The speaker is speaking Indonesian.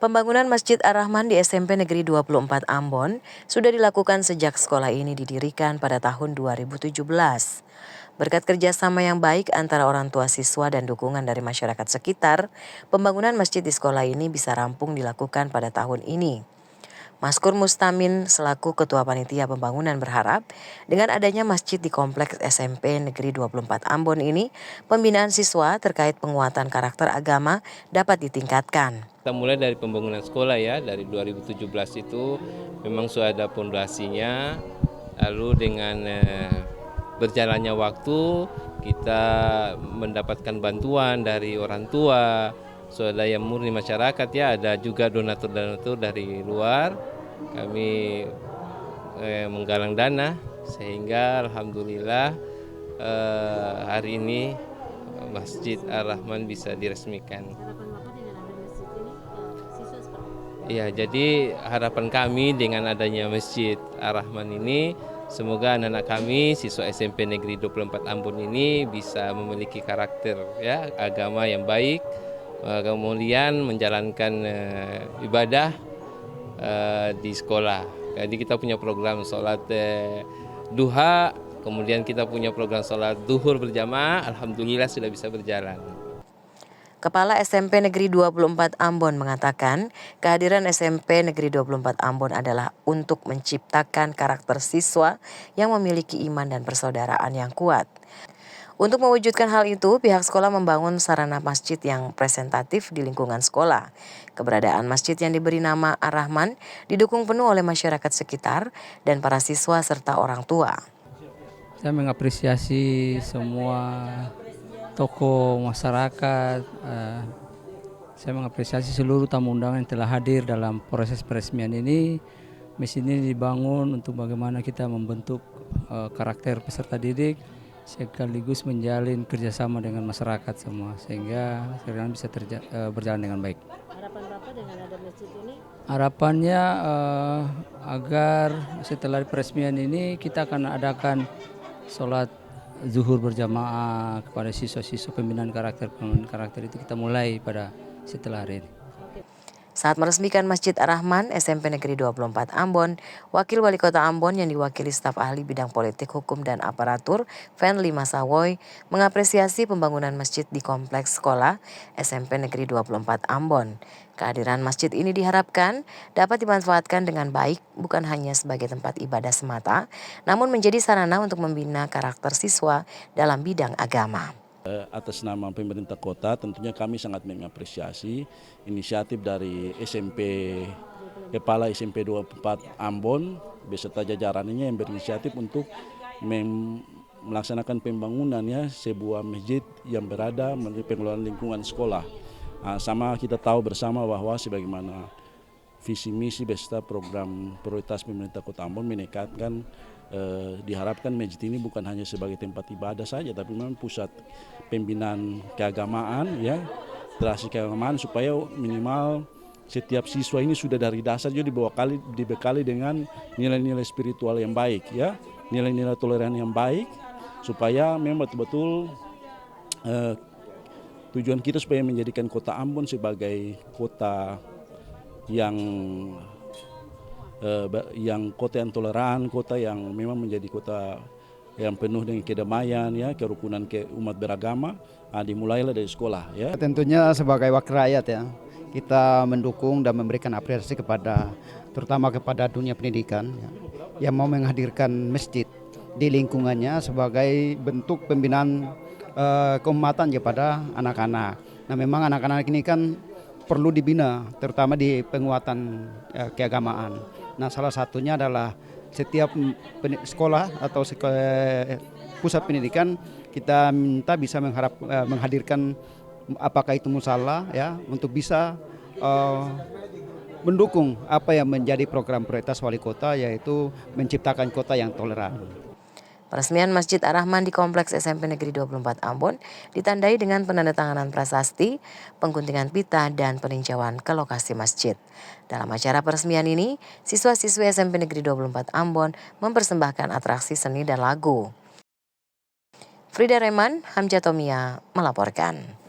Pembangunan Masjid Ar-Rahman di SMP Negeri 24 Ambon sudah dilakukan sejak sekolah ini didirikan pada tahun 2017. Berkat kerjasama yang baik antara orang tua siswa dan dukungan dari masyarakat sekitar, pembangunan masjid di sekolah ini bisa rampung dilakukan pada tahun ini. Maskur Mustamin selaku Ketua Panitia Pembangunan berharap dengan adanya masjid di Kompleks SMP Negeri 24 Ambon ini, pembinaan siswa terkait penguatan karakter agama dapat ditingkatkan. Kita mulai dari pembangunan sekolah ya, dari 2017 itu memang sudah ada pondasinya, lalu dengan berjalannya waktu kita mendapatkan bantuan dari orang tua, swadaya murni masyarakat ya, ada juga donatur-donatur dari luar, kami menggalang dana sehingga alhamdulillah hari ini Masjid Ar-Rahman bisa diresmikan. Iya, jadi harapan kami dengan adanya Masjid Ar-Rahman ini, semoga anak-anak kami, siswa SMP Negeri 24 Ambon ini bisa memiliki karakter ya agama yang baik, kemudian menjalankan ibadah di sekolah. Jadi kita punya program sholat duha, kemudian kita punya program sholat duhur berjamaah, alhamdulillah sudah bisa berjalan. Kepala SMP Negeri 24 Ambon mengatakan, kehadiran SMP Negeri 24 Ambon adalah untuk menciptakan karakter siswa yang memiliki iman dan persaudaraan yang kuat. Untuk mewujudkan hal itu, pihak sekolah membangun sarana masjid yang presentatif di lingkungan sekolah. Keberadaan masjid yang diberi nama Ar-Rahman didukung penuh oleh masyarakat sekitar dan para siswa serta orang tua. Saya mengapresiasi semua tokoh masyarakat, saya mengapresiasi seluruh tamu undangan yang telah hadir dalam proses peresmian ini. Masjid ini dibangun untuk bagaimana kita membentuk karakter peserta didik, sekaligus menjalin kerjasama dengan masyarakat semua, sehingga sekarang bisa berjalan dengan baik. Harapan Bapak dengan ada masjid ini? Harapannya agar setelah peresmian ini kita akan adakan sholat zuhur berjamaah kepada siswa-siswa pembinaan karakter itu kita mulai pada setelah hari ini. Saat meresmikan Masjid Ar-Rahman SMP Negeri 24 Ambon, Wakil Wali Kota Ambon yang diwakili staf ahli bidang politik, hukum, dan aparatur, Fen Lima Sawoy, mengapresiasi pembangunan masjid di kompleks sekolah SMP Negeri 24 Ambon. Kehadiran masjid ini diharapkan dapat dimanfaatkan dengan baik, bukan hanya sebagai tempat ibadah semata, namun menjadi sarana untuk membina karakter siswa dalam bidang agama. Atas nama pemerintah kota tentunya kami sangat mengapresiasi inisiatif dari Kepala SMP 24 Ambon beserta jajarannya yang berinisiatif untuk melaksanakan pembangunannya sebuah masjid yang berada menjadi pengelolaan lingkungan sekolah. Sama kita tahu bersama bahwa sebagaimana visi misi beserta program prioritas pemerintah Kota Ambon meningkatkan, diharapkan masjid ini bukan hanya sebagai tempat ibadah saja, tapi memang pusat pembinaan keagamaan, ya, tradisi keagamaan, supaya minimal setiap siswa ini sudah dari dasar juga dibekali dengan nilai-nilai spiritual yang baik, ya, nilai-nilai toleran yang baik, supaya memang betul-betul tujuan kita supaya menjadikan Kota Ambon sebagai kota yang kota yang toleran, kota yang memang menjadi kota yang penuh dengan kedamaian, ya, kerukunan umat beragama. Dimulailah dari sekolah, ya. Tentunya sebagai wakil rakyat, ya, kita mendukung dan memberikan apresiasi terutama kepada dunia pendidikan, ya, yang mau menghadirkan masjid di lingkungannya sebagai bentuk pembinaan keumatan kepada anak-anak. Nah, memang anak-anak ini kan perlu dibina, terutama di penguatan keagamaan. Nah, salah satunya adalah setiap sekolah atau pusat pendidikan kita minta bisa menghadirkan apakah itu musala, ya, untuk bisa mendukung apa yang menjadi program prioritas wali kota, yaitu menciptakan kota yang toleran. Peresmian Masjid Ar-Rahman di Kompleks SMP Negeri 24 Ambon ditandai dengan penandatanganan prasasti, pengguntingan pita, dan peninjauan ke lokasi masjid. Dalam acara peresmian ini, siswa-siswi SMP Negeri 24 Ambon mempersembahkan atraksi seni dan lagu. Frida Reman, Hamja Tomia melaporkan.